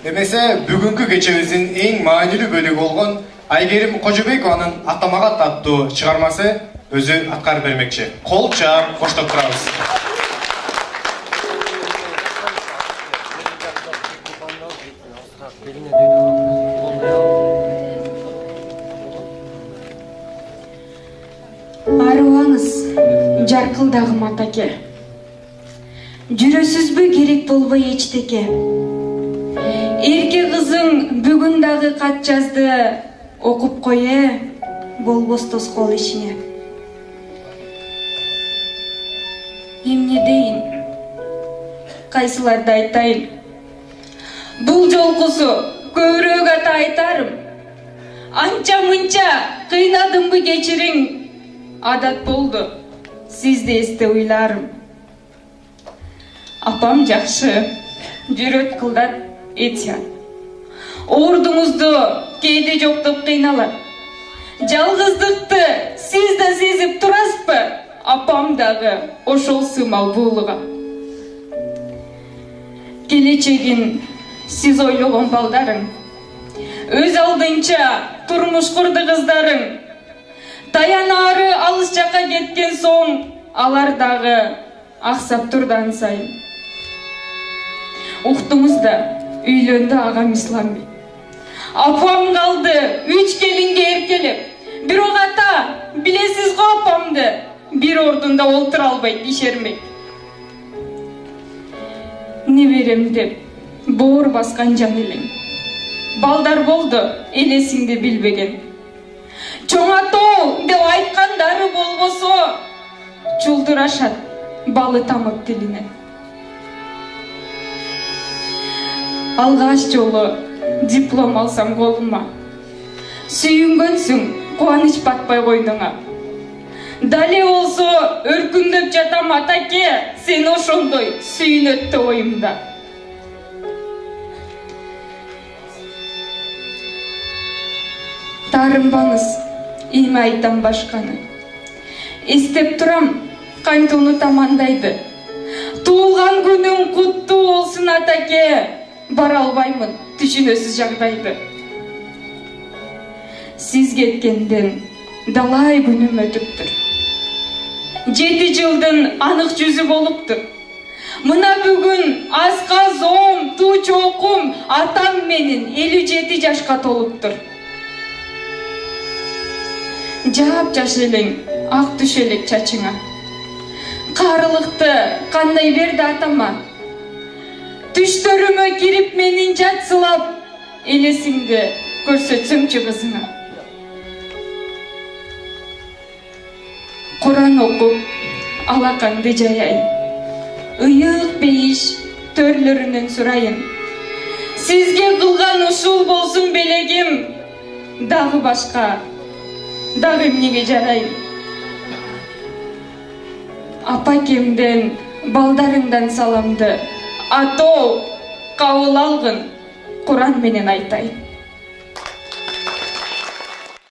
Эмесе бүгүнкү кечебиздин эң маанилүү бөлүгү болгон Айгерим Кожобекованын Атамагат аттуу чыгармасы өзү аткарып бермекчи. Кол чаап коштоп турабыз. Арыбаңыз, жаркылдагым атаке. Жүрөсүзбү керек болбой эчтеке. Эрке кызың бүгүн дагы кат жазды, окуп кое, болбос тоскоол ишине. Эмне дейин? Кайсыларды айтайын? Бул жолкусу көбүрөөк ата айтарым. Анча мынча кыйнадымбы кечириң, адат болду, сизди эсте уйларым. Апам жакшы, жүрөт кылдат, этият. Оордуңузду кээде жоктоп кыйналат. Жалгыздыкты сиз да сезип турасызбы? Апам дагы ошол сымал буулуга. Келечегин сиз ойлогон балдарың, өз алдынча турмуш курду кыздарың. Таянары алыс жакка кеткен соң, алар дагы аксап турдан сайын. Уктуңуз да, үйлөндү агам Ислами. Апам калды 3 келинге эркелеп. Бирок ата, билесиз го апамды, бир ордунда олтура албайт ишермек. Неберем деп боор баскан жан элең. Балдар болду, элесиңди билбеген. Чоң атоо деп айткандары болбосо, чулдурашат балы тамак тилине. Алгаш жолу диплом алсам колума. Сүйүнгөнсүң, кубаныч батпай койнуңа. Дале болсо өркүндөп жатам атаке, сен ошондой сүйүнөт да оюмда. Таарынбаңыз, эми айтам башканы. Эстеп турам, кантип унутам андайды. Туулган күнүң куттуу болсун атаке. Бара албаймын, түшүнөсүз жагдайды. Сиз кеткенден далай күнүм өтүптүр. 7 жылдын анык жүзү болуптур. Мына бүгүн аска зоом, туу чоокум атам менин 57 жашка толуптур. Жаап жаш элең, ак түш элек чачыңа. Карылыкты кандай берди атама. Түштөрүмө кирип менин жатсылап, элесиңди көрсөтсөмчү кызыңа. Куран окуп, алакаңды жаяйын. Ыйык бейиш төрлөрүнөн сурайын. Сизге кылган ушул болсун белегим, дагы башка, дагы эмнеге жарайын. Апакемден, балдарыңдан саламды. Атоо кабыл алгын, Куран менен айтайын.